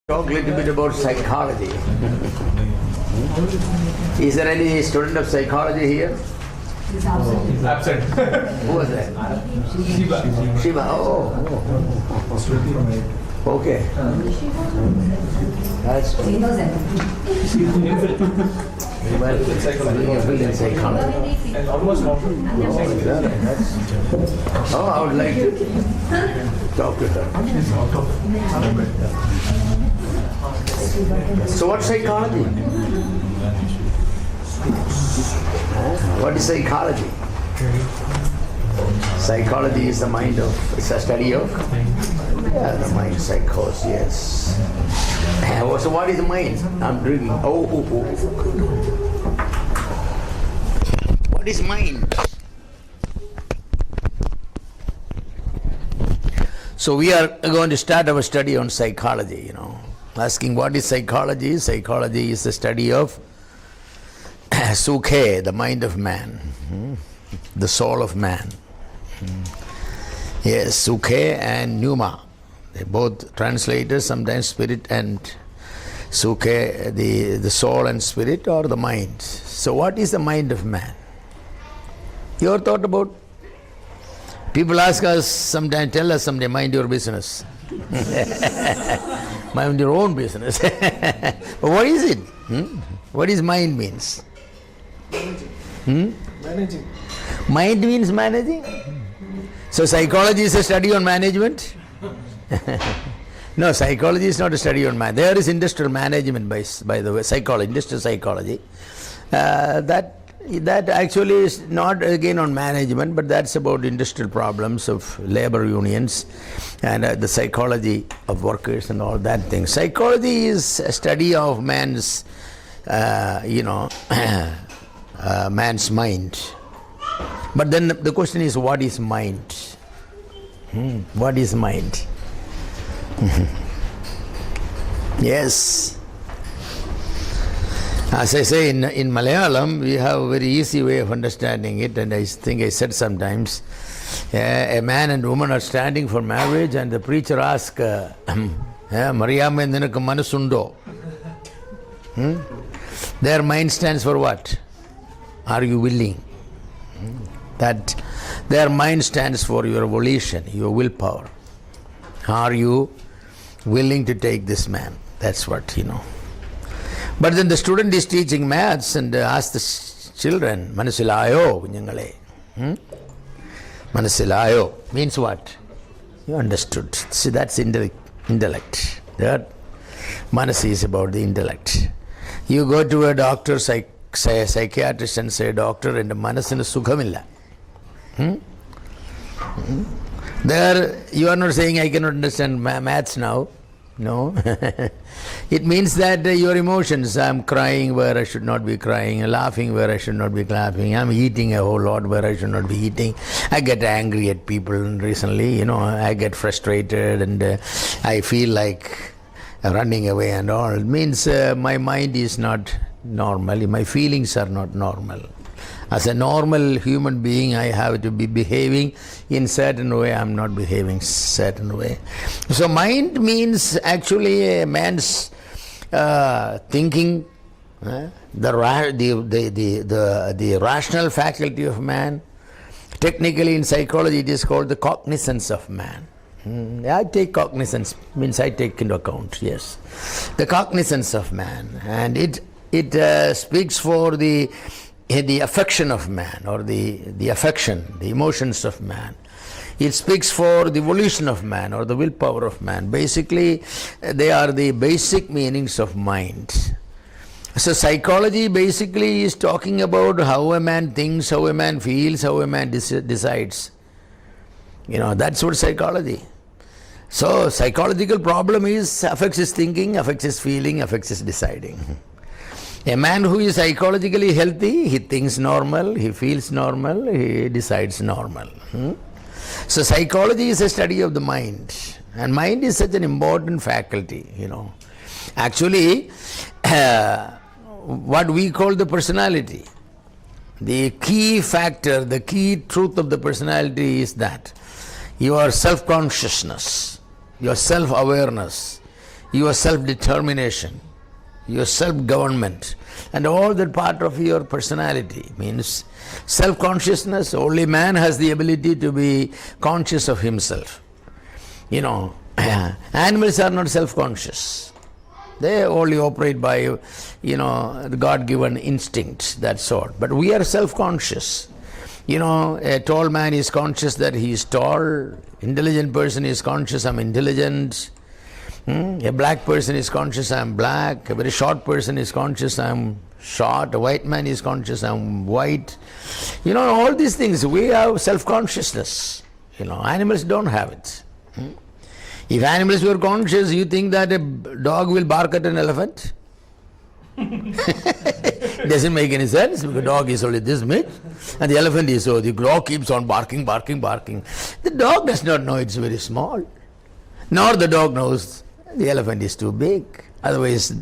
Talk a little bit about psychology. Is there any student of psychology here? He's absent. Who was that? Shiva. Oh. Okay. That's He knows well, in psychology. Almost Oh, I would like to talk to her. So what's psychology? What is psychology? Psychology is the mind of, it's a study of? Yeah, the mind, psychos, yes. So what is the mind? I'm drinking. What is mind? So we are going to start our study on psychology, Asking what is psychology? Psychology is the study of Sukhe, the mind of man, the soul of man. Yes, Sukhe and Pneuma. They both translators, sometimes spirit and Sukhe, the soul and spirit, or the mind. So what is the mind of man? You ever thought about? People ask us sometimes, tell us someday, mind your business. Mind your own business. But what is it? What is mind means? managing. Mind means managing? So psychology is a study on management? No, psychology is not a study on management. There is industrial management by the way, psychology, industrial psychology. That actually is not again on management, but that's about industrial problems of labor unions and the psychology of workers and all that thing. Psychology is a study of man's, man's mind. But then the question is, what is mind? What is mind? Yes. As I say, in Malayalam, we have a very easy way of understanding it, and I think I said sometimes, a man and woman are standing for marriage, and the preacher asks, Mariyamme ninakku manasundo? Their mind stands for what? Are you willing? That their mind stands for your volition, your willpower. Are you willing to take this man? That's what, But then the student is teaching maths and asks the children, Manasilayo, kunyangale. Manasilayo means what? You understood. See, that's intellect. That Manasi is about the intellect. You go to a doctor, psychiatrist and say, doctor, and manasinu sukhamilla. There, you are not saying, I cannot understand maths now. No. It means that your emotions, I'm crying where I should not be crying, laughing where I should not be laughing, I'm eating a whole lot where I should not be eating. I get angry at people recently, I get frustrated and I feel like running away and all. It means my mind is not normal, my feelings are not normal. As a normal human being, I have to be behaving in certain way. I'm not behaving certain way. So mind means actually a man's thinking, the rational faculty of man. Technically in psychology it is called the cognizance of man. I take cognizance, means I take into account, yes. The cognizance of man, and it speaks for the affection of man, or the affection, the emotions of man. It speaks for the volition of man, or the willpower of man. Basically, they are the basic meanings of mind. So psychology basically is talking about how a man thinks, how a man feels, how a man decides. That's what psychology. So psychological problem affects his thinking, affects his feeling, affects his deciding. A man who is psychologically healthy, he thinks normal, he feels normal, he decides normal. So psychology is a study of the mind, and mind is such an important faculty, Actually, what we call the personality, the key factor, the key truth of the personality is that your self-consciousness, your self-awareness, your self-determination, your self-government, and all that part of your personality. Means self-consciousness. Only man has the ability to be conscious of himself. Animals are not self-conscious. They only operate by, the God-given instincts, that sort. But we are self-conscious. A tall man is conscious that he is tall. Intelligent person is conscious, I'm intelligent. A black person is conscious, I'm black. A very short person is conscious, I'm short. A white man is conscious, I'm white. All these things, we have self-consciousness. Animals don't have it. If animals were conscious, you think that a dog will bark at an elephant? Doesn't make any sense, because the dog is only this big and the elephant is so, the dog keeps on barking. The dog does not know it's very small, nor the dog knows the elephant is too big. Otherwise,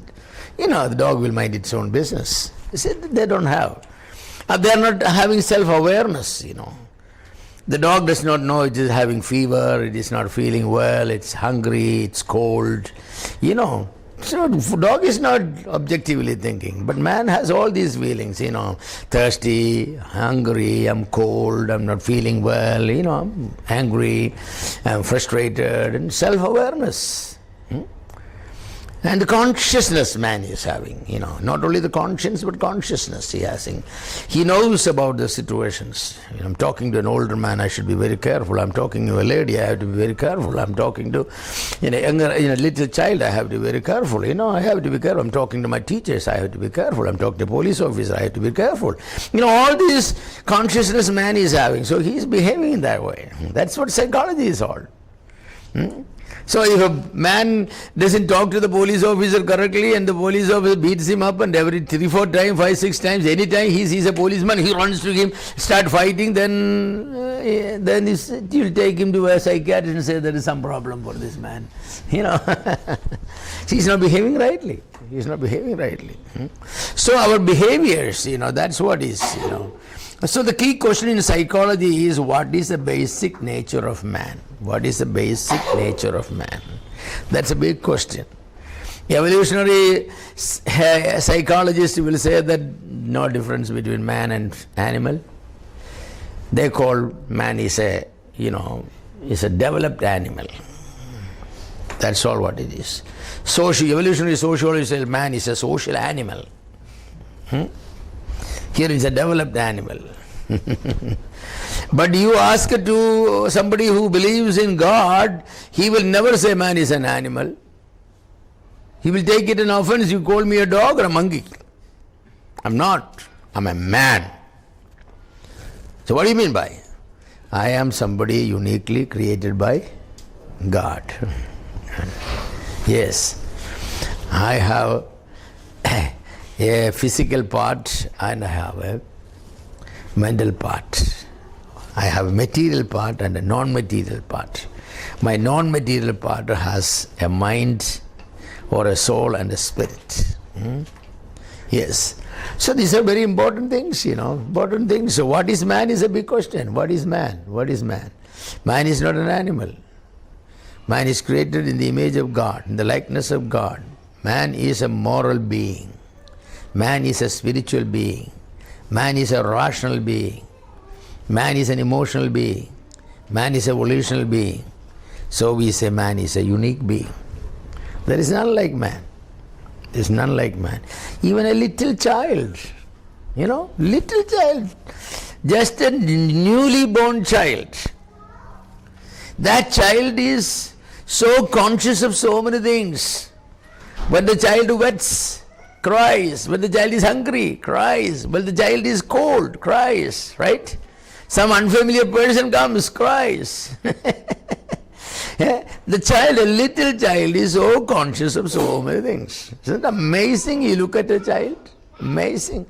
the dog will mind its own business. You see, they don't have. They are not having self-awareness, The dog does not know it is having fever, it is not feeling well, it's hungry, it's cold, So dog is not objectively thinking, but man has all these feelings, thirsty, hungry, I'm cold, I'm not feeling well, I'm angry, I'm frustrated, and self-awareness. And the consciousness man is having, not only the conscience, but consciousness he has. He knows about the situations. I'm talking to an older man, I should be very careful. I'm talking to a lady, I have to be very careful. I'm talking to a little child, I have to be very careful. I have to be careful. I'm talking to my teachers, I have to be careful. I'm talking to a police officer, I have to be careful. All this consciousness man is having. So he's behaving in that way. That's what psychology is all. So if a man doesn't talk to the police officer correctly and the police officer beats him up, and every 3, 4 times, 5, 6 times, anytime he sees a policeman, he runs to him, start fighting, then you'll take him to a psychiatrist and say there is some problem for this man. He's not behaving rightly. He's not behaving rightly. So our behaviors, that's what is, So the key question in psychology is, what is the basic nature of man? What is the basic nature of man? That's a big question. Evolutionary psychologists will say that no difference between man and animal. They call man is a developed animal. That's all what it is. Evolutionary sociologists say man is a social animal. Here is a developed animal. But you ask to somebody who believes in God, he will never say man is an animal. He will take it in offense, you call me a dog or a monkey. I'm not. I'm a man. So what do you mean by? I am somebody uniquely created by God. Yes. I have a physical part and I have a mental part. I have a material part and a non-material part. My non-material part has a mind or a soul and a spirit. Yes. So these are very important things, important things. So what is man is a big question. What is man? What is man? Man is not an animal. Man is created in the image of God, in the likeness of God. Man is a moral being. Man is a spiritual being. Man is a rational being. Man is an emotional being. Man is a volitional being. So we say man is a unique being. There is none like man. There is none like man. Even a little child, little child, just a newly born child. That child is so conscious of so many things. When the child wets, cries. When the child is hungry, cries. When the child is cold, cries, right? Some unfamiliar person comes, cries. The child, a little child, is so conscious of so many things. Isn't it amazing? You look at a child, amazing.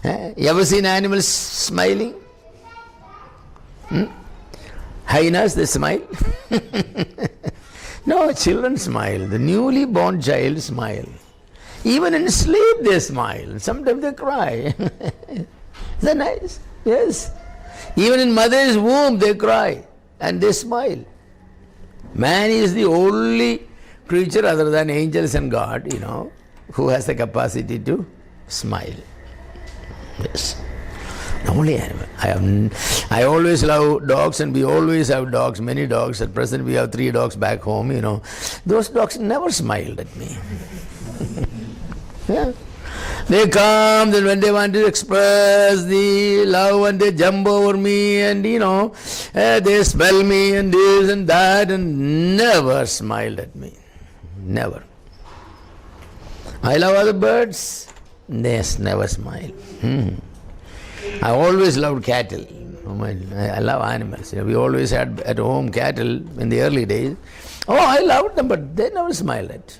You ever seen animals smiling? Hyenas, they smile? No, children smile. The newly born child smile. Even in sleep they smile. Sometimes they cry. Is that nice? Yes. Even in mother's womb they cry and they smile. Man is the only creature other than angels and God, who has the capacity to smile. Yes. The only animal. I always love dogs, and we always have dogs, many dogs. At present we have 3 dogs back home, Those dogs never smiled at me. Yeah. They come, then when they want to express the love, and they jump over me, and they smell me and this and that, and never smiled at me. Never. I love other birds. They never smile. I always loved cattle. I love animals. We always had at home cattle in the early days. Oh, I loved them, but they never smiled at.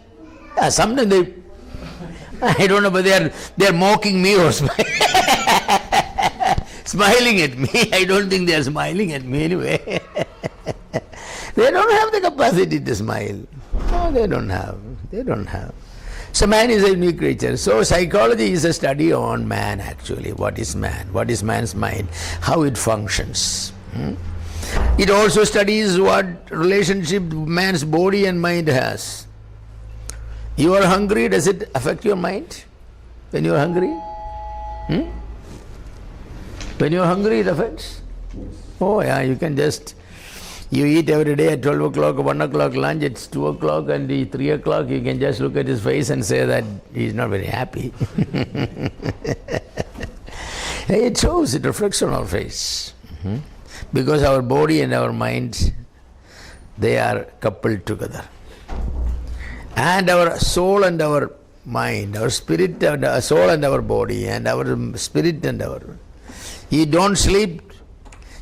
Yeah, sometimes they, I don't know, but they are mocking me or smiling at me. I don't think they are smiling at me anyway. They don't have the capacity to smile. No, they don't have. So man is a unique creature. So psychology is a study on man actually. What is man? What is man's mind? How it functions. It also studies what relationship man's body and mind has. You are hungry, does it affect your mind? When you are hungry? When you are hungry, it affects? Oh yeah, you can just... You eat every day at 12 o'clock, 1 o'clock lunch, it's 2 o'clock and 3 o'clock, you can just look at his face and say that he's not very happy. It shows, it reflects on our face. Because our body and our mind, they are coupled together. And our soul and our mind, our spirit and our soul and our body, and our spirit and our... You don't sleep.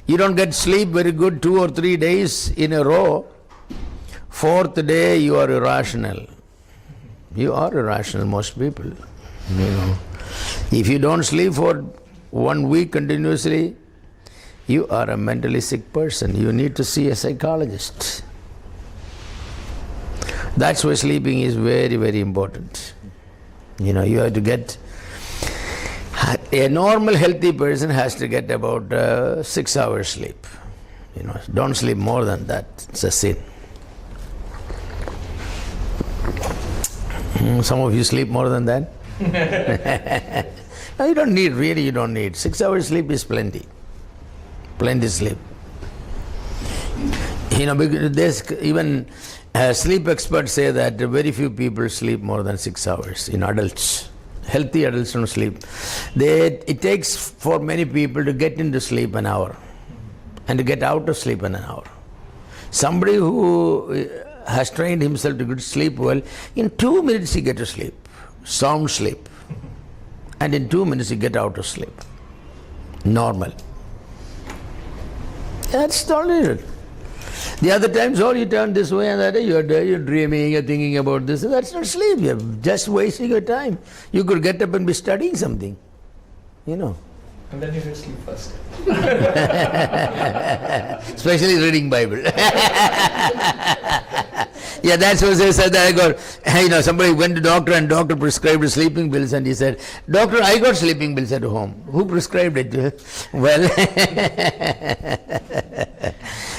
You don't get sleep very good 2 or 3 days in a row. 4th day you are irrational. You are irrational, most people. If you don't sleep for 1 week continuously, you are a mentally sick person. You need to see a psychologist. That's why sleeping is very, very important. You have to get... A normal healthy person has to get about 6 hours sleep. Don't sleep more than that. It's a sin. Some of you sleep more than that. No, you don't need, really you don't need. 6 hours sleep is plenty. Plenty sleep. Because there's even sleep experts say that very few people sleep more than 6 hours in adults. Healthy adults don't sleep. It takes for many people to get into sleep an hour and to get out of sleep in an hour. Somebody who has trained himself to sleep well, in 2 minutes he gets to sleep, sound sleep. And in 2 minutes he gets out of sleep. Normal. That's tolerable. The other times, you turn this way and that way, you're dreaming, you're thinking about this. That's not sleep. You're just wasting your time. You could get up and be studying something. And then you should sleep first. Especially reading Bible. Yeah, that's what they said that I got, somebody went to doctor and doctor prescribed sleeping pills and he said, "Doctor, I got sleeping pills at home." Who prescribed it? Well,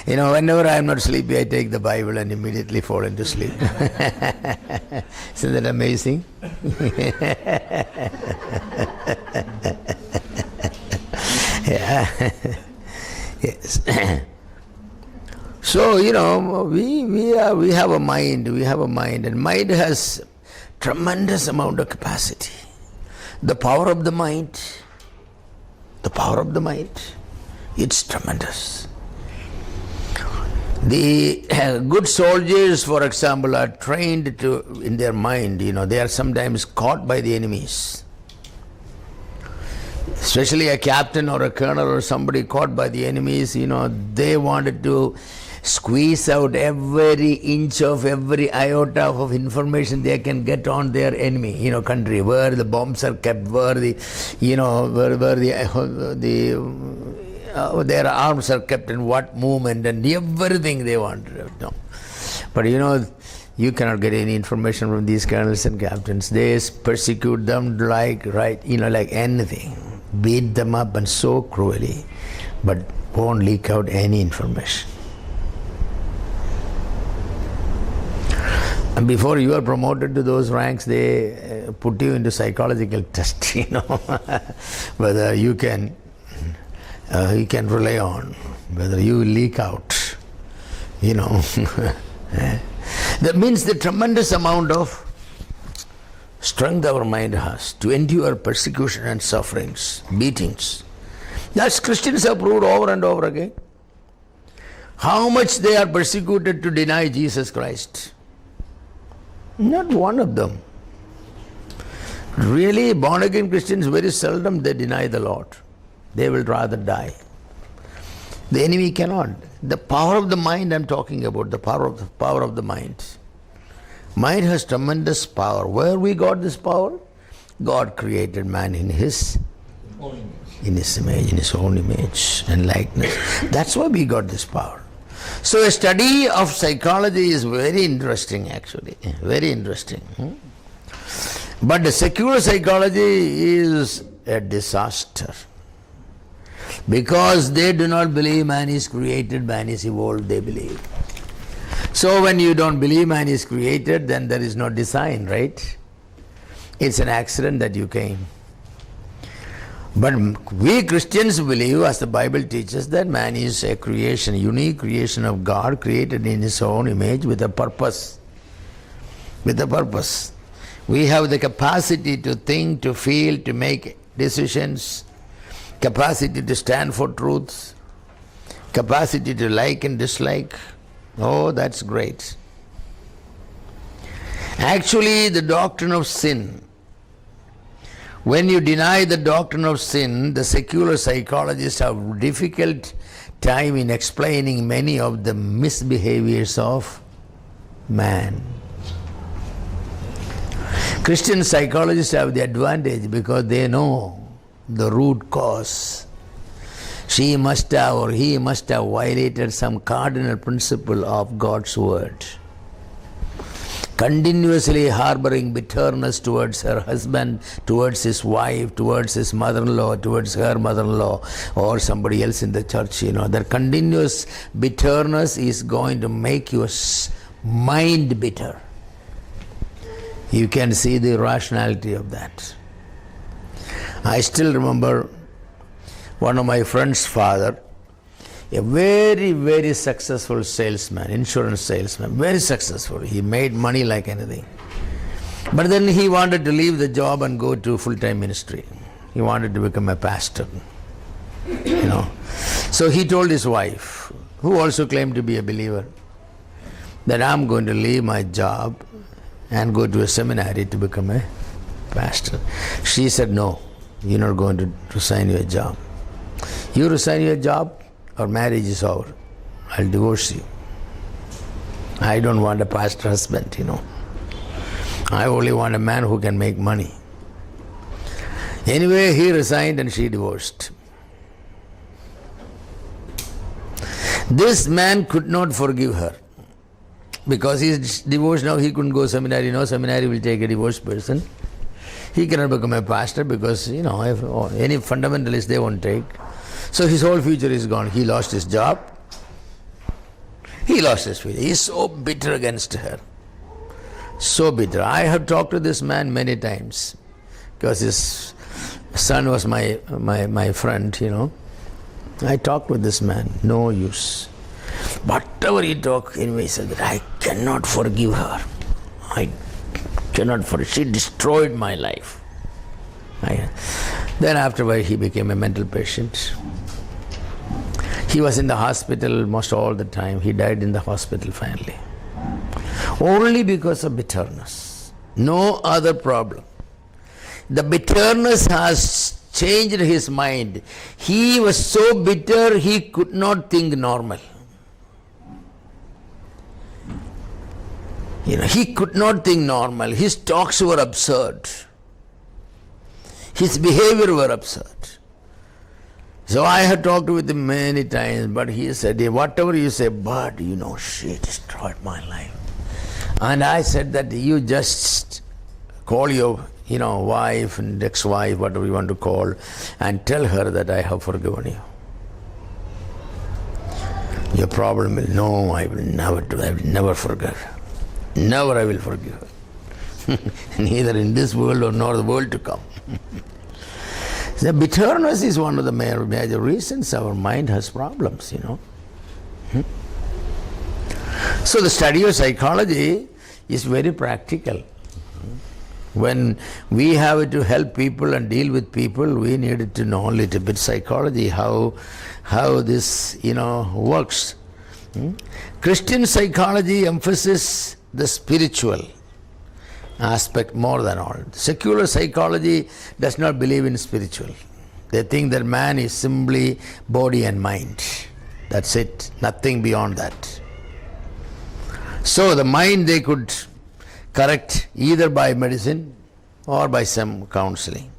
whenever I am not sleepy, I take the Bible and immediately fall into sleep. Isn't that amazing? Yeah. Yes. So, we have a mind, and mind has tremendous amount of capacity. The power of the mind, it's tremendous. The good soldiers, for example, are trained in their mind, they are sometimes caught by the enemies. Especially a captain or a colonel or somebody caught by the enemies, they wanted to squeeze out every inch of every iota of information they can get on their enemy, country, where the bombs are kept, where their arms are kept, in what movement, and everything they want to know. But you cannot get any information from these colonels and captains. They persecute them like anything, beat them up and so cruelly, but won't leak out any information. And before you are promoted to those ranks, they put you into psychological test, whether you can rely on, whether you will leak out, That means the tremendous amount of strength our mind has to endure persecution and sufferings, beatings. That's Christians have proved over and over again. How much they are persecuted to deny Jesus Christ. Not one of them. Really, born again Christians, very seldom they deny the Lord. They will rather die. The enemy cannot. The power of the mind I'm talking about, the power of the mind. Mind has tremendous power. Where we got this power? God created man in his image, in his own image and likeness. That's why we got this power. So a study of psychology is very interesting, actually. Very interesting. But the secular psychology is a disaster. Because they do not believe man is created, man is evolved, they believe. So when you don't believe man is created, then there is no design, right? It's an accident that you came. But we Christians believe, as the Bible teaches, that man is a creation, unique creation of God, created in his own image with a purpose. With a purpose. We have the capacity to think, to feel, to make decisions, capacity to stand for truth, capacity to like and dislike. Oh, that's great. Actually, the doctrine of sin, when you deny the doctrine of sin, the secular psychologists have a difficult time in explaining many of the misbehaviors of man. Christian psychologists have the advantage because they know the root cause. She must have or he must have violated some cardinal principle of God's word. Continuously harboring bitterness towards her husband, towards his wife, towards his mother-in-law, towards her mother-in-law, or somebody else in the church, that continuous bitterness is going to make your mind bitter. You can see the rationality of that. I still remember one of my friend's father, a very, very successful salesman, insurance salesman, very successful. He made money like anything. But then he wanted to leave the job and go to full-time ministry. He wanted to become a pastor, So he told his wife, who also claimed to be a believer, that I'm going to leave my job and go to a seminary to become a pastor. She said, no, you're not going to resign your job. You resign your job, our marriage is over. I'll divorce you. I don't want a pastor husband, I only want a man who can make money. Anyway, he resigned and she divorced. This man could not forgive her. Because he's divorced now, he couldn't go seminary. No seminary will take a divorced person. He cannot become a pastor because, if any fundamentalist they won't take. So his whole future is gone. He lost his job. He lost his future. He's so bitter against her. So bitter. I have talked to this man many times because his son was my friend, I talked with this man. No use. Whatever he talked, anyway, he said that I cannot forgive her. I cannot forgive. She destroyed my life. Then afterward he became a mental patient. He was in the hospital almost all the time. He died in the hospital finally. Only because of bitterness. No other problem. The bitterness has changed his mind. He was so bitter he could not think normal. He could not think normal. His talks were absurd. His behavior were absurd. So I had talked with him many times, but he said, whatever you say, but she destroyed my life. And I said that you just call your wife and ex-wife, whatever you want to call, and tell her that I have forgiven you. Your problem is, no, I will never do, I will never forget. Never I will forgive her. Neither in this world nor the world to come. The bitterness is one of the major reasons our mind has problems, So the study of psychology is very practical. When we have to help people and deal with people, we needed to know a little bit psychology, how this works. Christian psychology emphasizes the spiritual aspect more than all. Secular psychology does not believe in spiritual. They think that man is simply body and mind. That's it, nothing beyond that. So the mind they could correct either by medicine or by some counseling.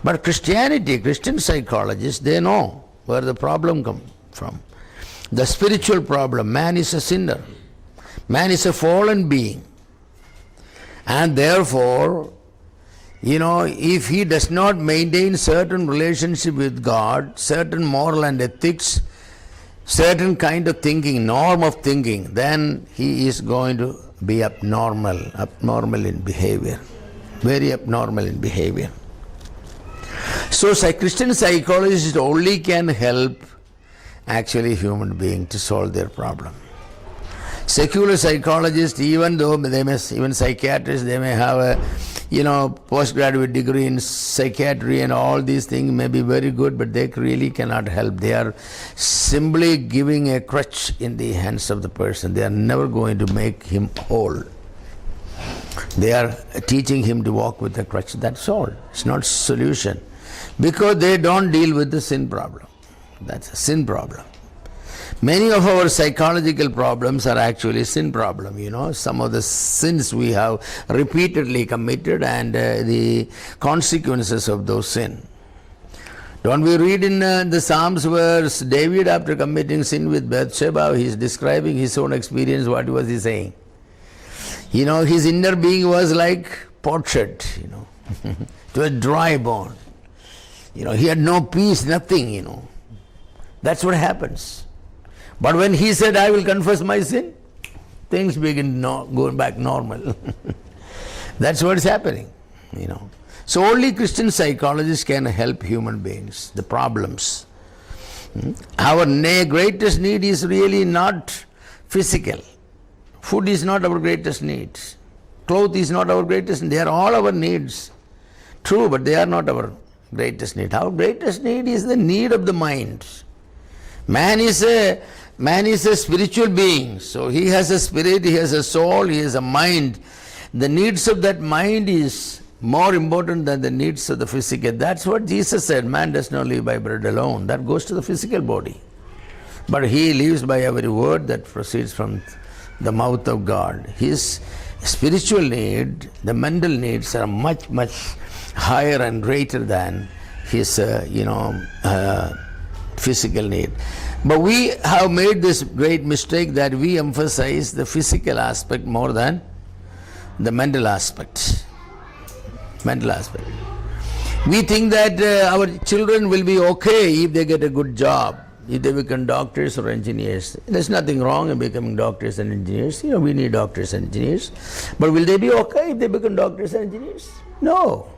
But Christian psychologists, they know where the problem comes from. The spiritual problem, man is a sinner. Man is a fallen being. And therefore, if he does not maintain certain relationship with God, certain moral and ethics, certain kind of thinking, norm of thinking, then he is going to be abnormal in behavior, very abnormal in behavior. So Christian psychologists only can help actually human being to solve their problem. Secular psychologists, even psychiatrists, they may have a postgraduate degree in psychiatry and all these things may be very good, but they really cannot help. They are simply giving a crutch in the hands of the person. They are never going to make him whole. They are teaching him to walk with a crutch. That's all. It's not a solution. Because they don't deal with the sin problem. That's a sin problem. Many of our psychological problems are actually sin problem, some of the sins we have repeatedly committed and the consequences of those sins. Don't we read in the Psalms where David, after committing sin with Bathsheba, he is describing his own experience. What was he saying? His inner being was like potsherd, to a dry bone. He had no peace, nothing, That's what happens. But when he said, I will confess my sin, things begin going back normal. That's what's happening, So only Christian psychologists can help human beings, the problems. Our greatest need is really not physical. Food is not our greatest need. Clothes is not our greatest need. They are all our needs. True, but they are not our greatest need. Our greatest need is the need of the mind. Man is a spiritual being, so he has a spirit, he has a soul, he has a mind. The needs of that mind is more important than the needs of the physical. That's what Jesus said, man does not live by bread alone. That goes to the physical body. But he lives by every word that proceeds from the mouth of God. His spiritual need, the mental needs are much, much higher and greater than his, physical need. But we have made this great mistake that we emphasize the physical aspect more than the mental aspect. We think that our children will be okay if they get a good job, if they become doctors or engineers. There's nothing wrong in becoming doctors and engineers. We need doctors and engineers. But will they be okay if they become doctors and engineers? No.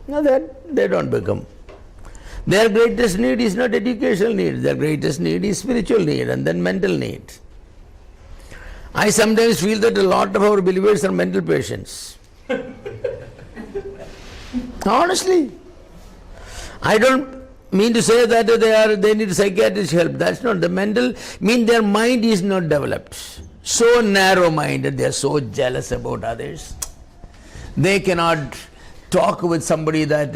No, they don't become. Their greatest need is not educational need. Their greatest need is spiritual need and then mental need. I sometimes feel that a lot of our believers are mental patients. Honestly. I don't mean to say that they need psychiatrist help. That's not the mental. Their mind is not developed. So narrow-minded, they are so jealous about others. They cannot talk with somebody that,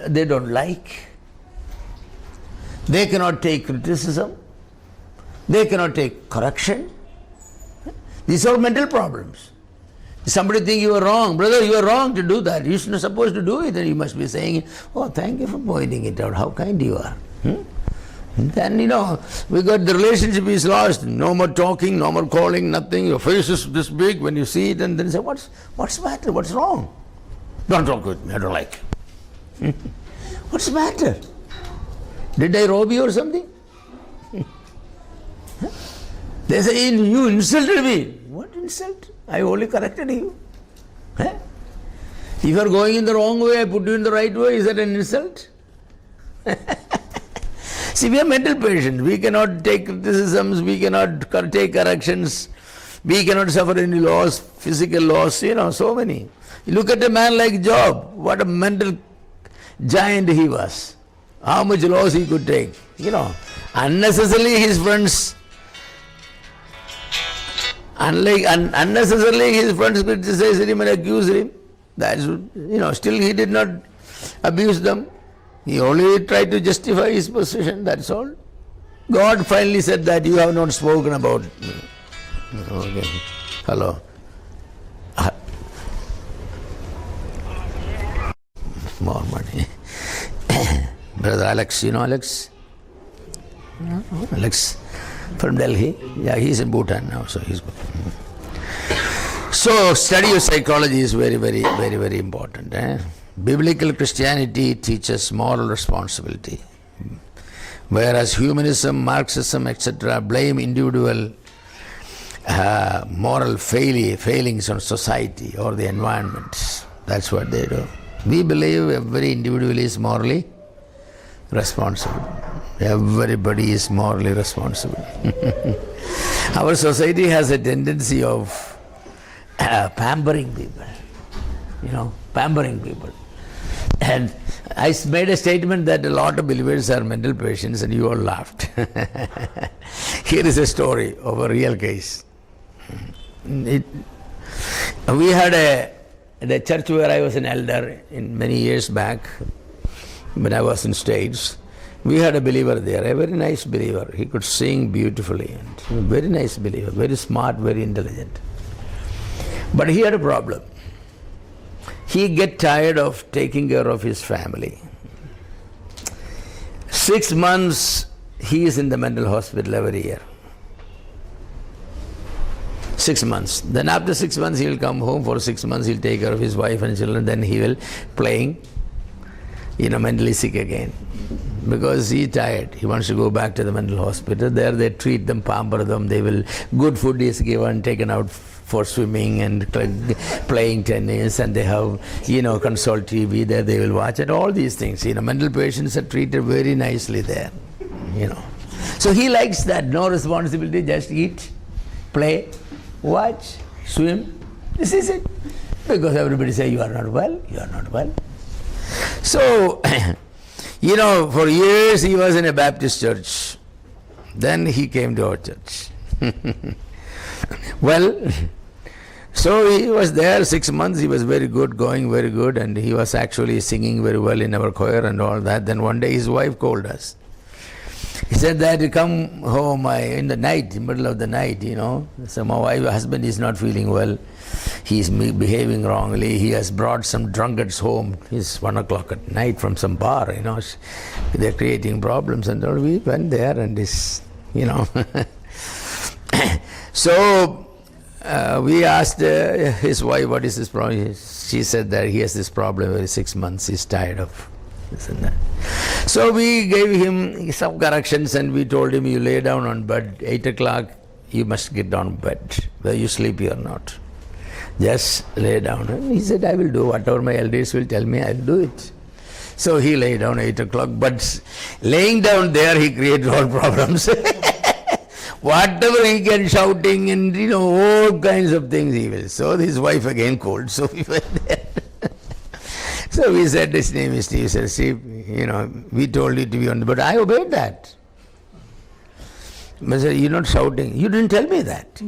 they don't like. They cannot take criticism. They cannot take correction. These are mental problems. Somebody think you are wrong. Brother, you are wrong to do that. You're not supposed to do it. And you must be saying, oh, thank you for pointing it out. How kind you are. Then, we got the relationship is lost. No more talking, no more calling, nothing. Your face is this big when you see it. And then say, what's the matter? What's wrong? Don't talk with me. I don't like you. What's the matter? Did I rob you or something? They say, you insulted me. What insult? I only corrected you. Eh? If you are going in the wrong way, I put you in the right way. Is that an insult? See, we are mental patients. We cannot take criticisms. We cannot take corrections. We cannot suffer any loss, physical loss, so many. You look at a man like Job. What a mental giant he was. How much loss he could take. Unnecessarily his friends criticized him and accused him. That's, still he did not abuse them. He only tried to justify his position, that's all. God finally said that you have not spoken about me. Okay. Hello. More money. Brother Alex, you know Alex? No. Alex from Delhi. Yeah, he's in Bhutan now, so he's good. So, study of psychology is very, very, very, very important. Biblical Christianity teaches moral responsibility, whereas humanism, Marxism, etc. blame individual moral failings on society or the environment. That's what they do. We believe every individual is morally responsible. Everybody is morally responsible. Our society has a tendency of pampering people. Pampering people. And I made a statement that a lot of believers are mental patients, and you all laughed. Here is a story of a real case. We had the church where I was an elder in many years back, when I was in States. We had a believer there, a very nice believer. He could sing beautifully, and a very nice believer, very smart, very intelligent. But he had a problem. He get tired of taking care of his family. 6 months he is in the mental hospital every year. 6 months. Then after 6 months he will come home. For 6 months he'll take care of his wife and children. Then he will playing, mentally sick again. Because he's tired. He wants to go back to the mental hospital. There they treat them, pamper them. Good food is given, taken out for swimming and playing tennis, and they have, consult TV there, they will watch it, all these things. Mental patients are treated very nicely there, So he likes that, no responsibility, just eat, play, watch, swim. This is it. Because everybody say, you are not well, you are not well. So, for years he was in a Baptist church. Then he came to our church. Well, so he was there 6 months, he was very good, going very good, and he was actually singing very well in our choir and all that. Then one day his wife called us. He said that he come home in the night, in the middle of the night, So my husband is not feeling well. He's behaving wrongly. He has brought some drunkards home. It's 1 o'clock at night from some bar, They're creating problems, and all. We went there and So we asked his wife, what is this problem? She said that he has this problem every 6 months. He's tired of this and that. So we gave him some corrections, and we told him, you lay down on bed, 8 o'clock, you must get down bed, whether you sleepy or not. Just lay down. And he said, I will do whatever my elders will tell me, I will do it. So he lay down 8 o'clock, but laying down there, he created all problems. Whatever he can, shouting and all kinds of things he will. So his wife again called. So we went there. So we said, his name is Steve. He said, Steve, we told you to be on the, but I obeyed that. I said, you're not shouting. You didn't tell me that.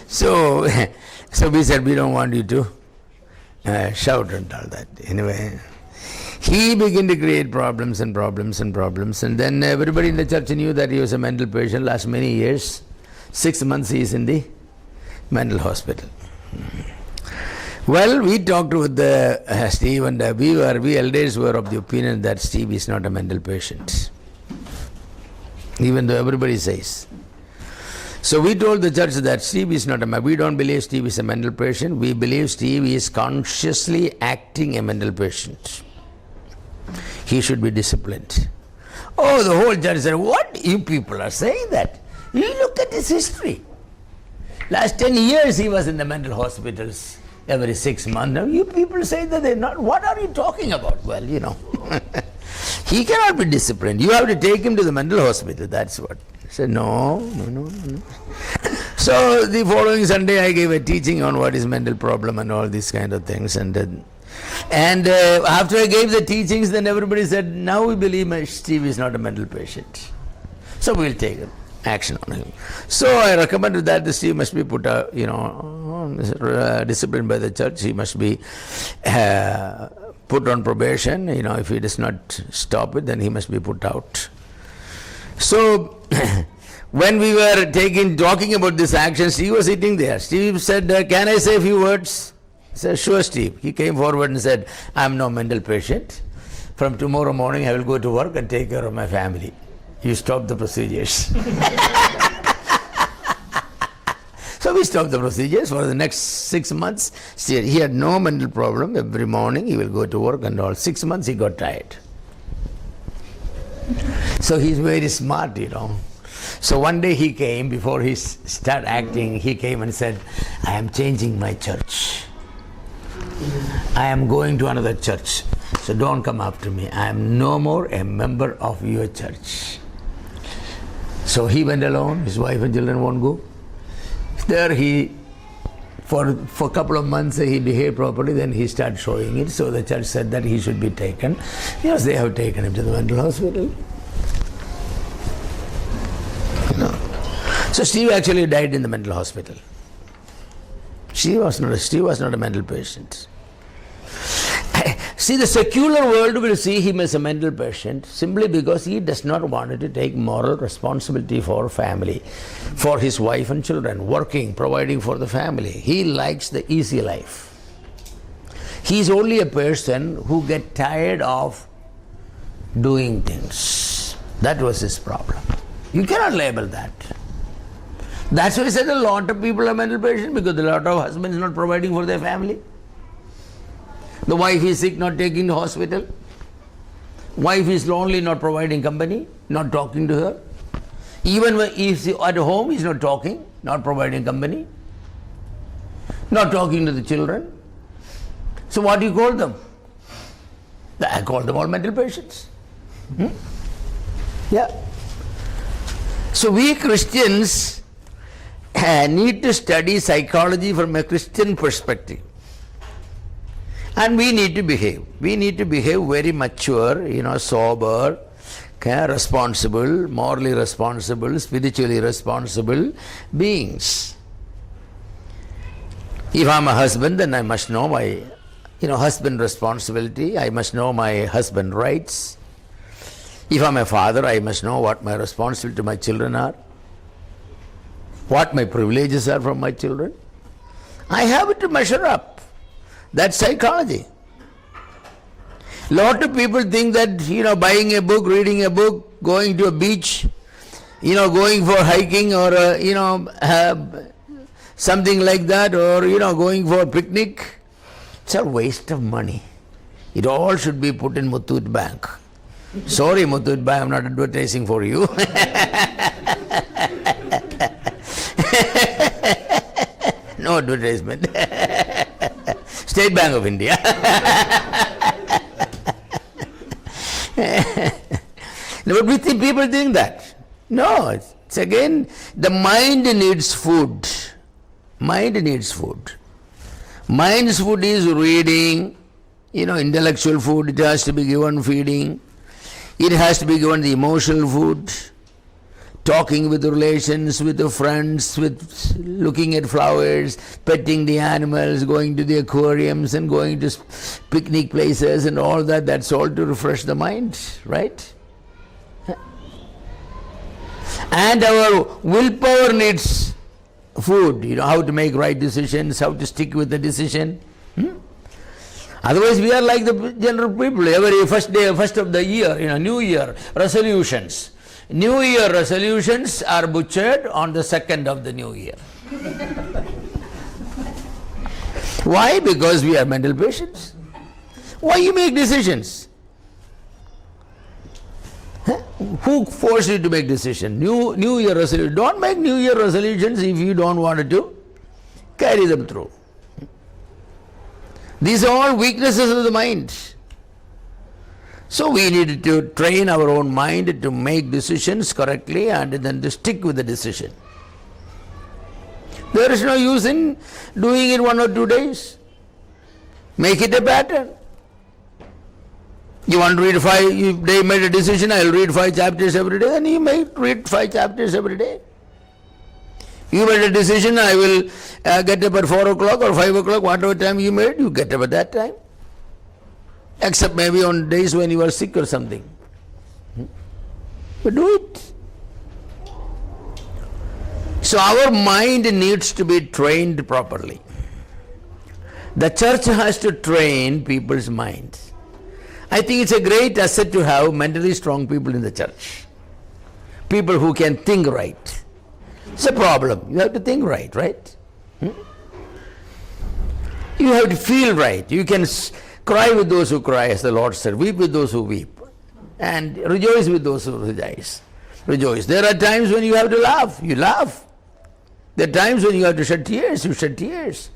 So we said, we don't want you to shout and all that. Anyway, he began to create problems and problems and problems. And then everybody in the church knew that he was a mental patient last many years. 6 months he is in the mental hospital. Well, we talked with Steve, and we elders were of the opinion that Steve is not a mental patient, even though everybody says. So we told the church that Steve is not we don't believe Steve is a mental patient. We believe Steve is consciously acting a mental patient. He should be disciplined. Oh, the whole church said, what? You people are saying that? You look at his history. Last 10 years he was in the mental hospitals every 6 months. Now you people say that they're not. What are you talking about? Well, he cannot be disciplined. You have to take him to the mental hospital. That's what. I said, no. So the following Sunday I gave a teaching on what is mental problem and all these kind of things. And after I gave the teachings, then everybody said, now we believe Steve is not a mental patient. So we'll take action on him. So I recommended that the Steve must be put out, disciplined by the church. He must be put on probation. If he does not stop it, then he must be put out. So when we were talking about this action, Steve was sitting there. Steve said, can I say a few words? I said, sure, Steve. He came forward and said, I'm no mental patient. From tomorrow morning, I will go to work and take care of my family. You stop the procedures. So we stopped the procedures for the next 6 months. He had no mental problem. Every morning he will go to work and all. 6 months he got tired. So he's very smart, So one day he came, before he started acting, he came and said, I am changing my church. I am going to another church. So don't come after me. I am no more a member of your church. So he went alone. His wife and children won't go. There for a couple of months he behaved properly. Then he started showing it. So the church said that he should be taken. Yes, they have taken him to the mental hospital. So Steve actually died in the mental hospital. Steve was not a mental patient. See, the secular world will see him as a mental patient simply because he does not want to take moral responsibility for family, for his wife and children, working, providing for the family. He likes the easy life. He is only a person who gets tired of doing things. That was his problem. You cannot label that. That's why I said a lot of people are mental patients, because a lot of husbands not providing for their family. The wife is sick, not taking to hospital. Wife is lonely, not providing company, not talking to her. Even when he's at home, he's not talking, not providing company, not talking to the children. So what do you call them? I call them all mental patients. Yeah. So we Christians need to study psychology from a Christian perspective. And we need to behave. We need to behave very mature, sober, responsible, morally responsible, spiritually responsible beings. If I'm a husband, then I must know my, husband responsibility. I must know my husband rights. If I'm a father, I must know what my responsibility to my children are, what my privileges are from my children. I have to measure up. That's psychology. Lot of people think that, buying a book, reading a book, going to a beach, going for hiking or, something like that, or, going for a picnic, it's a waste of money. It all should be put in Muthoot Bank. Sorry, Muthoot Bank, I'm not advertising for you. No advertisement. State Bank of India. But we think people think that. No, it's again, the mind needs food. Mind needs food. Mind's food is reading, intellectual food, it has to be given feeding. It has to be given the emotional food. Talking with the relations, with the friends, with looking at flowers, petting the animals, going to the aquariums and going to picnic places and all that, that's all to refresh the mind, right? And our willpower needs food, how to make right decisions, how to stick with the decision. Otherwise we are like the general people, every first of the year, New Year, resolutions. New Year resolutions are butchered on the 2nd of the New Year. Why? Because we are mental patients. Why you make decisions? Who forced you to make decisions? New Year resolutions. Don't make New Year resolutions if you don't want to do. carry them through. These are all weaknesses of the mind. So we need to train our own mind to make decisions correctly and then to stick with the decision. There is no use in doing it 1 or 2 days. Make it a pattern. You want to read 5, if they made a decision, I will read 5 chapters every day, and you may read 5 chapters every day. You made a decision, I will get up at 4 o'clock or 5 o'clock, whatever time you made, you get up at that time. Except maybe on days when you are sick or something. But do it. So our mind needs to be trained properly. The church has to train people's minds. I think it's a great asset to have mentally strong people in the church. People who can think right. It's a problem. You have to think right, right? You have to feel right. You can cry with those who cry, as the Lord said. Weep with those who weep. And rejoice with those who rejoice. There are times when you have to laugh. You laugh. There are times when you have to shed tears. You shed tears.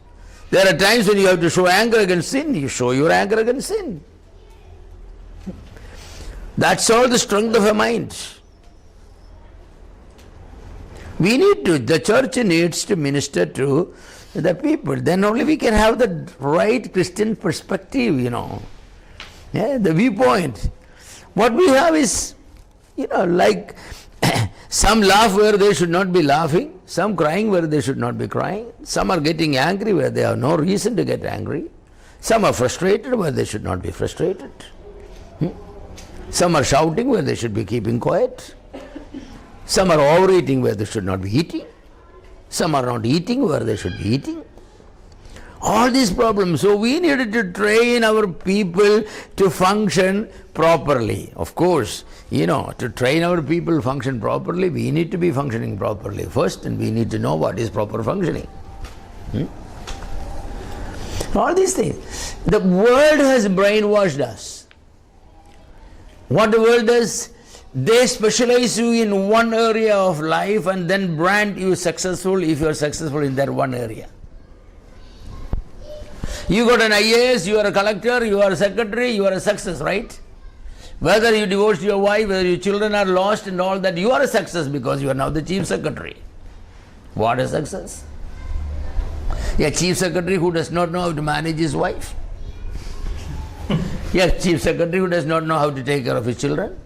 There are times when you have to show anger against sin. You show your anger against sin. That's all the strength of a mind. The church needs to minister to the people. Then only we can have the right Christian perspective, the viewpoint. What we have is, like some laugh where they should not be laughing, some crying where they should not be crying, some are getting angry where they have no reason to get angry, some are frustrated where they should not be frustrated. Some are shouting where they should be keeping quiet. Some are overeating where they should not be eating. Some are not eating where they should be eating. All these problems. So we needed to train our people to function properly. Of course, to train our people to function properly, we need to be functioning properly first, and we need to know what is proper functioning. All these things. The world has brainwashed us. What the world does, they specialize you in one area of life and then brand you successful if you are successful in that one area. You got an IAS, you are a collector, you are a secretary, you are a success, right? Whether you divorced your wife, whether your children are lost and all that, you are a success because you are now the chief secretary. What a success. A chief secretary who does not know how to manage his wife. Yes, chief secretary who does not know how to take care of his children.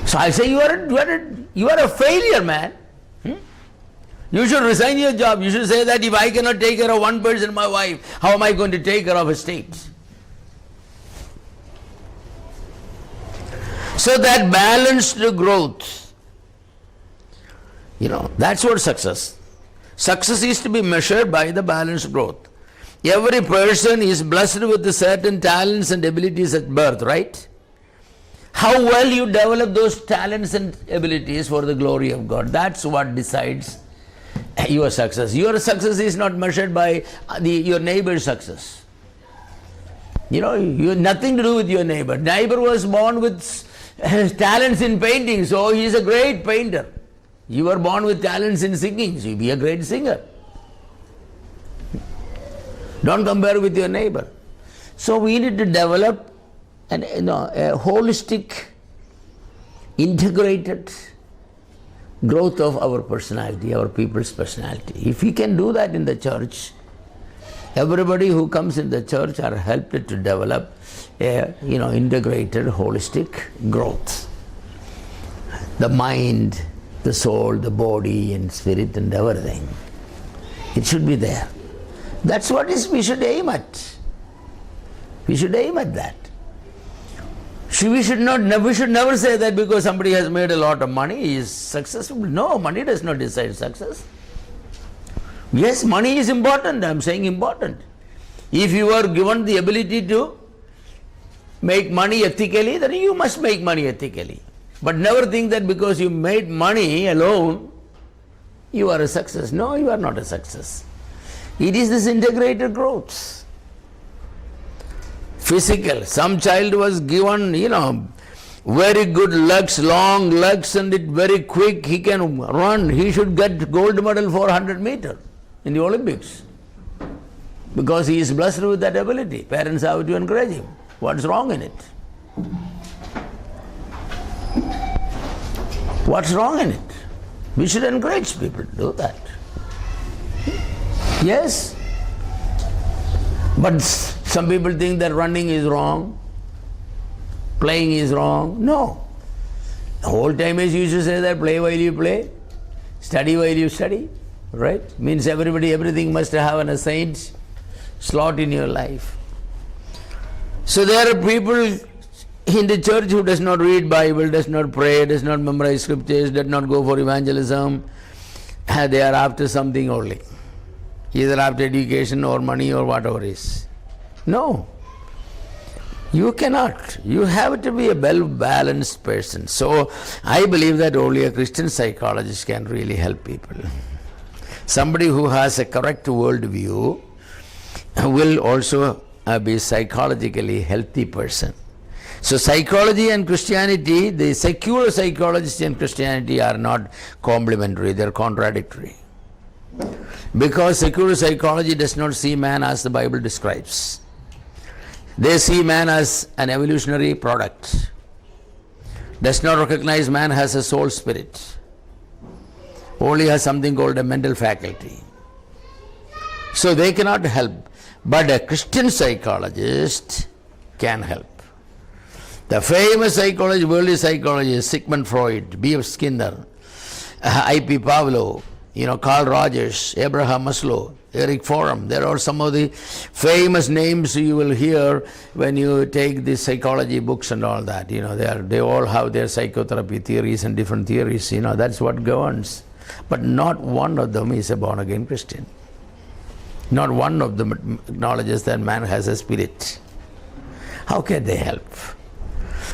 So I say you are a failure, man. You should resign your job. You should say that if I cannot take care of one person, my wife, how am I going to take care of a state? So that balanced growth, that's what success. Success is to be measured by the balanced growth. Every person is blessed with certain talents and abilities at birth, right? How well you develop those talents and abilities for the glory of God, that's what decides your success. Your success is not measured by your neighbor's success. You have nothing to do with your neighbor. Neighbor was born with talents in painting, so he is a great painter. You were born with talents in singing, so you be a great singer. Don't compare with your neighbor. So we need to develop a holistic, integrated growth of our personality, our people's personality. If we can do that in the church, everybody who comes in the church are helped to develop a integrated, holistic growth. The mind, the soul, the body and spirit and everything. It should be there. That's what we should aim at. We should aim at that. We should never say that because somebody has made a lot of money, he is successful. No, money does not decide success. Yes, money is important. I am saying important. If you are given the ability to make money ethically, then you must make money ethically. But never think that because you made money alone, you are a success. No, you are not a success. It is this integrated growth. Physical. Some child was given, very good legs, long legs, and it very quick, he can run. He should get gold medal for 100 meter in the Olympics. Because he is blessed with that ability. Parents have to encourage him. What's wrong in it? What's wrong in it? We should encourage people to do that. Yes? But some people think that running is wrong, playing is wrong. No. The whole time is used to say that play while you play, study while you study, right? Means everything must have an assigned slot in your life. So there are people in the church who does not read Bible, does not pray, does not memorize scriptures, does not go for evangelism. They are after something only. Either after education or money or whatever is. No. You cannot. You have to be a well-balanced person. So I believe that only a Christian psychologist can really help people. Somebody who has a correct worldview will also be psychologically healthy person. So psychology and Christianity, the secular psychology and Christianity are not complementary, they are contradictory. Because secular psychology does not see man as the Bible describes. They see man as an evolutionary product. Does not recognize man as a soul spirit. Only has something called a mental faculty. So they cannot help. But a Christian psychologist can help. The famous psychologist, worldly psychologist, Sigmund Freud, B.F. Skinner, I.P. Pavlov, Carl Rogers, Abraham Maslow, Eric Fromm. There are some of the famous names you will hear when you take the psychology books and all that. They all have their psychotherapy theories and different theories. That's what governs. But not one of them is a born-again Christian. Not one of them acknowledges that man has a spirit. How can they help?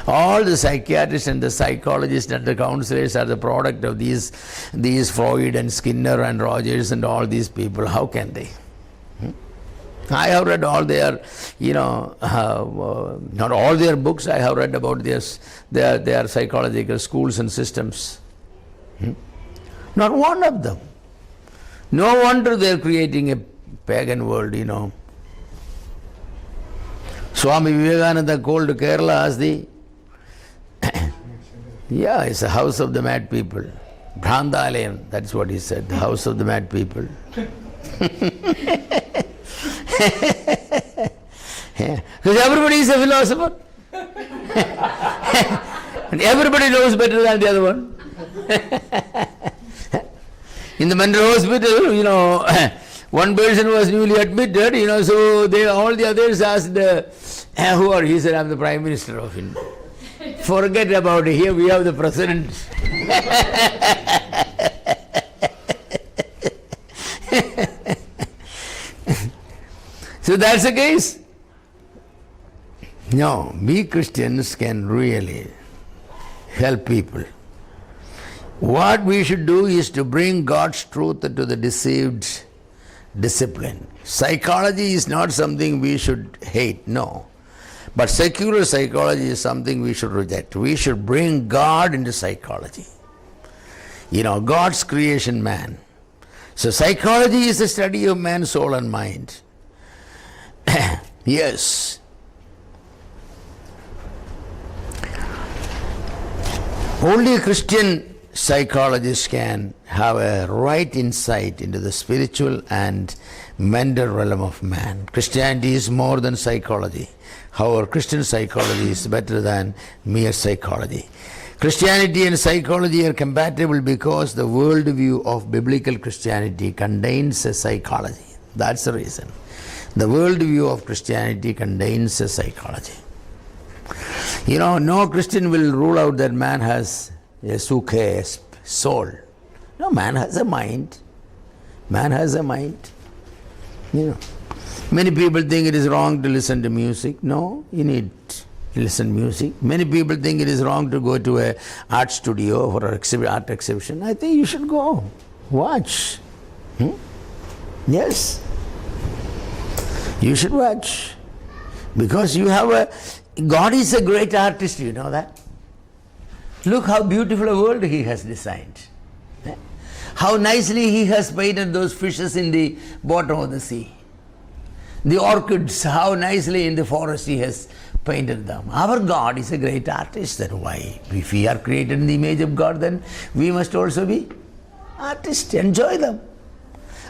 All the psychiatrists and the psychologists and the counselors are the product of these Freud and Skinner and Rogers and all these people. How can they? I have read all their, not all their books. I have read about their psychological schools and systems. Not one of them. No wonder they are creating a pagan world, Swami Vivekananda called Kerala as the it's the house of the mad people. Bhrandalayam, that's what he said, the house of the mad people. Because everybody is a philosopher. And everybody knows better than the other one. In the mental hospital, one person was newly admitted, so all the others asked, who are you? He said, I'm the Prime Minister of India. Forget about it. Here we have the president. So that's the case. No, we Christians can really help people. What we should do is to bring God's truth to the deceived discipline. Psychology is not something we should hate, no. But secular psychology is something we should reject. We should bring God into psychology. God's creation man. So psychology is the study of man's soul and mind. Yes. Only a Christian psychologist can have a right insight into the spiritual and mental realm of man. Christianity is more than psychology. However, Christian psychology is better than mere psychology. Christianity and psychology are compatible because the worldview of biblical Christianity contains a psychology. That's the reason. The worldview of Christianity contains a psychology. No Christian will rule out that man has a suke, a soul. No, man has a mind. Man has a mind. Many people think it is wrong to listen to music. No, you need to listen to music. Many people think it is wrong to go to an art studio for an art exhibition. I think you should go. Watch. Yes. You should watch. Because you have God is a great artist, you know that? Look how beautiful a world he has designed. How nicely he has painted those fishes in the bottom of the sea. The orchids, how nicely in the forest he has painted them. Our God is a great artist. Then why? If we are created in the image of God, then we must also be artists. Enjoy them.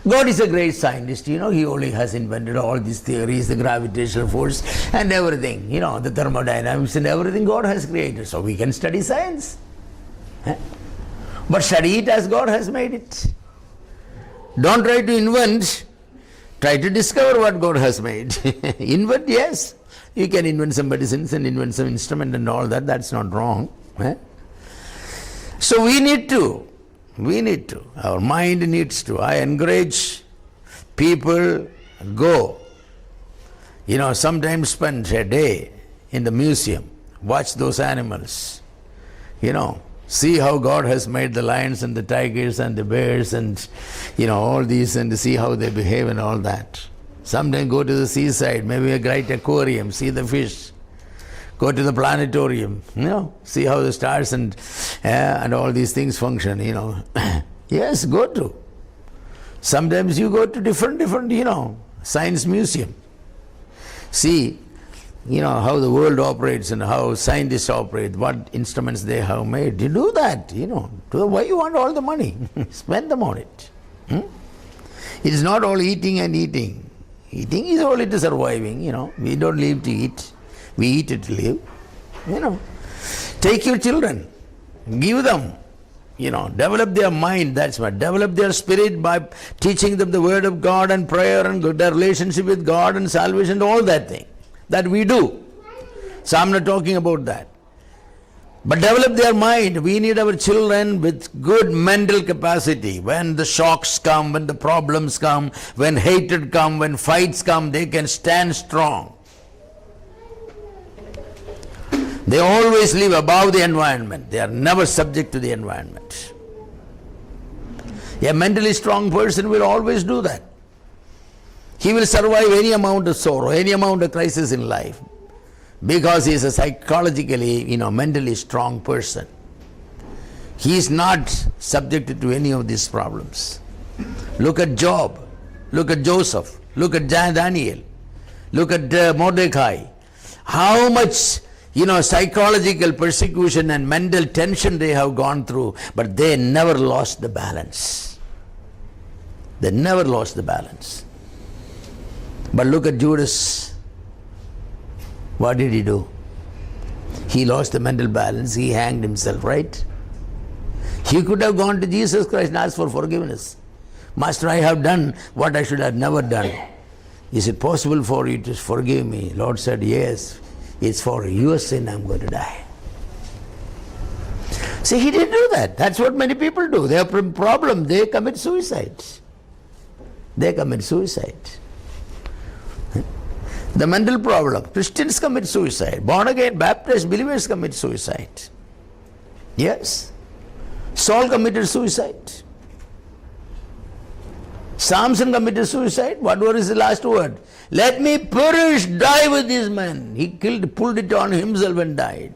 God is a great scientist. He only has invented all these theories, the gravitational force and everything. The thermodynamics and everything God has created. So we can study science. But study it as God has made it. Don't try to invent. Try to discover what God has made. Invent, yes. You can invent some medicines and invent some instrument and all that. That's not wrong. So we need to. Our mind needs to. I encourage people, go. Sometimes spend a day in the museum. Watch those animals. See how God has made the lions and the tigers and the bears and, all these, and see how they behave and all that. Sometime go to the seaside, maybe a great aquarium, see the fish. Go to the planetarium, see how the stars and all these things function, Yes, go to. Sometimes you go to different, science museum. See, how the world operates and how scientists operate, what instruments they have made. You do that, Why you want all the money? Spend them on it. It is not all eating and eating. Eating is only to surviving, We don't live to eat. We eat it to live. Take your children. Give them. Develop their mind, that's what. Develop their spirit by teaching them the word of God and prayer and their relationship with God and salvation, all that thing. That we do. So I'm not talking about that. But develop their mind. We need our children with good mental capacity. When the shocks come, when the problems come, when hatred come, when fights come, they can stand strong. They always live above the environment. They are never subject to the environment. A mentally strong person will always do that. He will survive any amount of sorrow, any amount of crisis in life, because he is a psychologically, mentally strong person. He is not subjected to any of these problems. Look at Job, look at Joseph, look at Daniel, look at Mordecai. How much, psychological persecution and mental tension they have gone through, but they never lost the balance. They never lost the balance. But look at Judas. What did he do? He lost the mental balance. He hanged himself, right? He could have gone to Jesus Christ and asked for forgiveness. Master, I have done what I should have never done. Is it possible for you to forgive me? Lord said, yes. It's for your sin I'm going to die. See, he didn't do that. That's what many people do. They have a problem. They commit suicide. They commit suicide. The mental problem. Christians commit suicide. Born again Baptist believers commit suicide. Yes. Saul committed suicide. Samson committed suicide. What was his last word? Let me perish, die with this man. He pulled it on himself and died.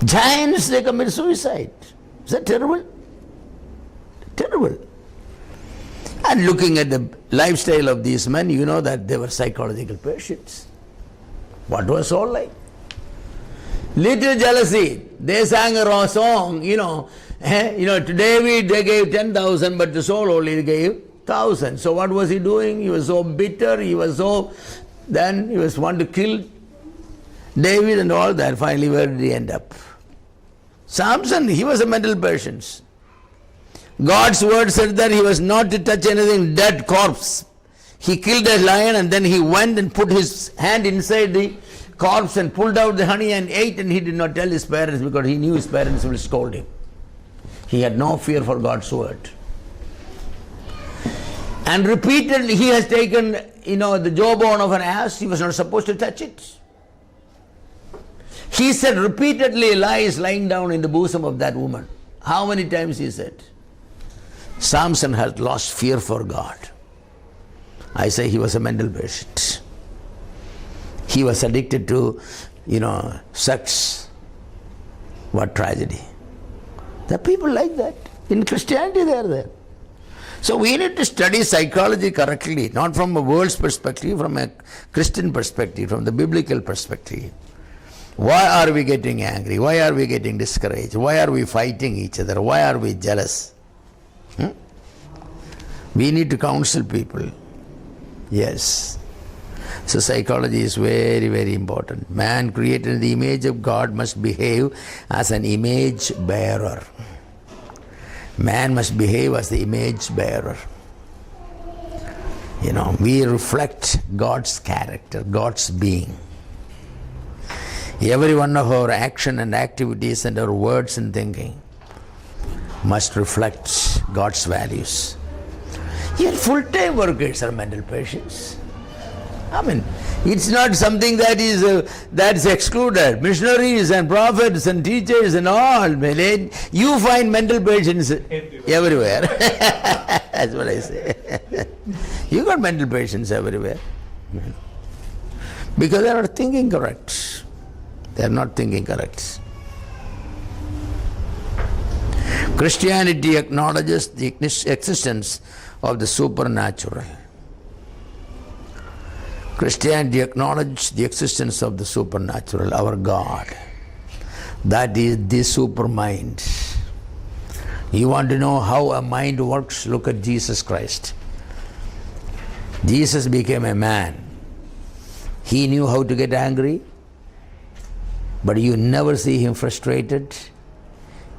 Giants, they commit suicide. Is that terrible? Terrible. And looking at the lifestyle of these men, you know that they were psychological patients. What was Saul like? Little jealousy. They sang a song, to David they gave 10,000, but to Saul only gave 1,000. So what was he doing? He was so bitter, then he was wanting to kill David and all that. Finally, where did he end up? Samson, he was a mental patient. God's word said that he was not to touch anything dead corpse. He killed a lion and then he went and put his hand inside the corpse and pulled out the honey and ate, and he did not tell his parents because he knew his parents will scold him. He had no fear for God's word. And repeatedly he has taken, the jawbone of an ass. He was not supposed to touch it. He said repeatedly lies lying down in the bosom of that woman. How many times he said? Samson had lost fear for God. I say he was a mental patient. He was addicted to sex. What tragedy. There are people like that. In Christianity they are there. So we need to study psychology correctly, not from a world's perspective, from a Christian perspective, from the biblical perspective. Why are we getting angry? Why are we getting discouraged? Why are we fighting each other? Why are we jealous? We need to counsel people. Yes. So psychology is very, very important. Man created in the image of God must behave as an image bearer. Man must behave as the image bearer. We reflect God's character, God's being. Every one of our action and activities and our words and thinking must reflect God's values. Even full-time workers are mental patients. It's not something that's excluded. Missionaries and prophets and teachers and all, you find mental patients everywhere. That's what I say. You got mental patients everywhere. Because they are not thinking correct. They are not thinking correct. Christianity acknowledges the existence of the supernatural. Christianity acknowledges the existence of the supernatural, our God. That is the supermind. You want to know how a mind works? Look at Jesus Christ. Jesus became a man. He knew how to get angry, but you never see him frustrated,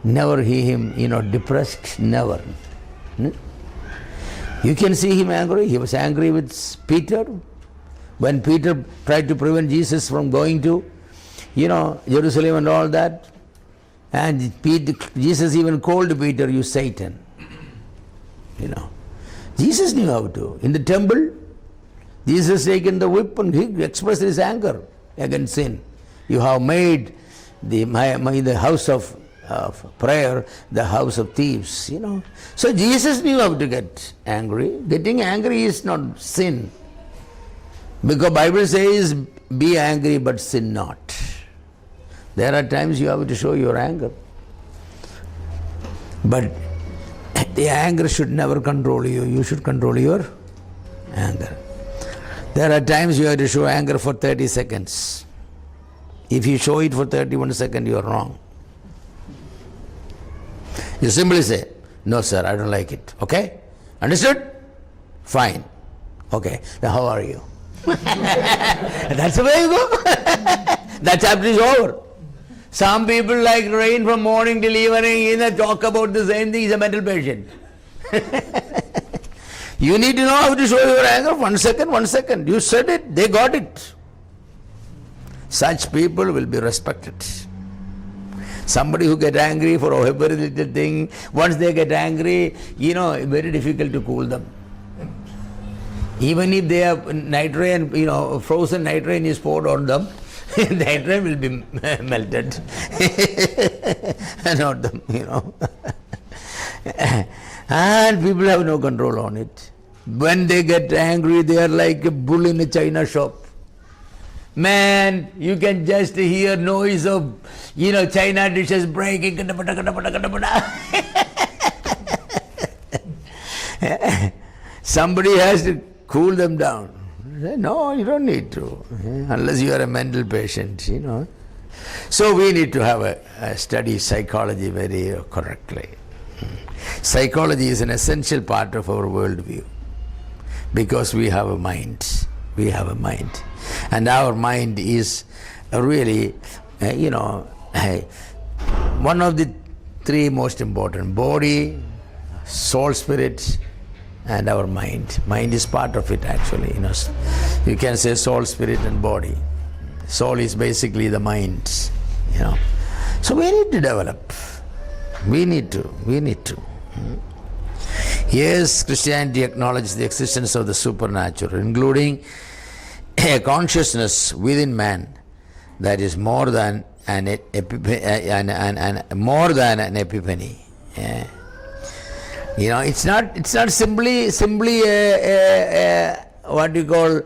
never hear him, depressed, never. You can see him angry. He was angry with Peter. When Peter tried to prevent Jesus from going to, Jerusalem and all that, and Jesus even called Peter, you Satan. Jesus knew how to. In the temple, Jesus taken the whip and he expressed his anger against sin. You have made the house of prayer the house of thieves. So Jesus knew how to get angry. Getting angry is not sin. Because Bible says, be angry but sin not. There are times you have to show your anger. But the anger should never control you. You should control your anger. There are times you have to show anger for 30 seconds. If you show it for 31 seconds, you are wrong. You simply say, no sir, I don't like it. Okay? Understood? Fine. Okay. Then how are you? That's the way you go. That chapter is over. Some people like rain from morning till evening, talk about the same thing. He's a mental patient. You need to know how to show your anger. 1 second, 1 second. You said it, they got it. Such people will be respected. Somebody who get angry for a very little thing, once they get angry, very difficult to cool them. Even if they have nitrogen, frozen nitrogen is poured on them, nitrogen will be melted. Not them, And people have no control on it. When they get angry, they are like a bull in a china shop. Man, you can just hear noise of, china dishes breaking. Somebody has to cool them down. No, you don't need to, unless you are a mental patient, So we need to have a study psychology very correctly. Psychology is an essential part of our worldview because we have a mind. We have a mind. And our mind is really, one of the three most important: body, soul, spirit, and our mind. Mind is part of it actually. You can say soul, spirit, and body. Soul is basically the mind. So we need to develop. We need to. Yes, Christianity acknowledges the existence of the supernatural, including a consciousness within man that is more than an epiphany. Yeah. It's not simply what you call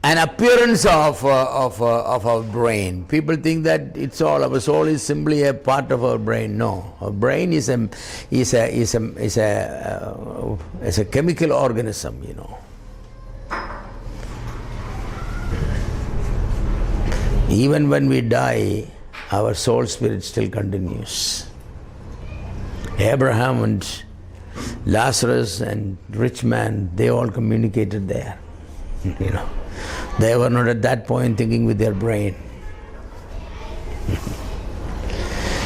an appearance of our brain. People think that it's all, our soul is simply a part of our brain. No, our brain is a chemical organism, you know. Even when we die, our soul spirit still continues. Abraham and Lazarus and rich man, they all communicated there, you know. They were not at that point thinking with their brain.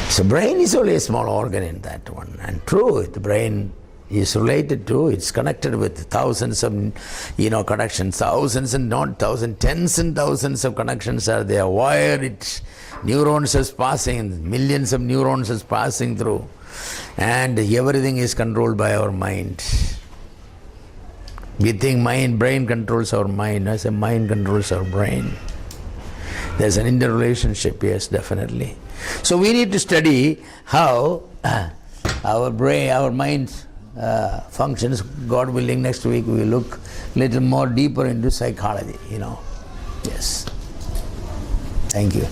So brain is only a small organ in that one. And true, the brain is related to, it's connected with thousands of, you know, connections, thousands and not thousands, tens and thousands of connections are there. Wired, it, neurons is passing, millions of neurons is passing through. And everything is controlled by our mind. We think brain controls our mind. I say mind controls our brain. There's an interrelationship, yes, definitely. So we need to study how our brain, our mind functions. God willing, next week we will look a little more deeper into psychology, you know. Yes. Thank you.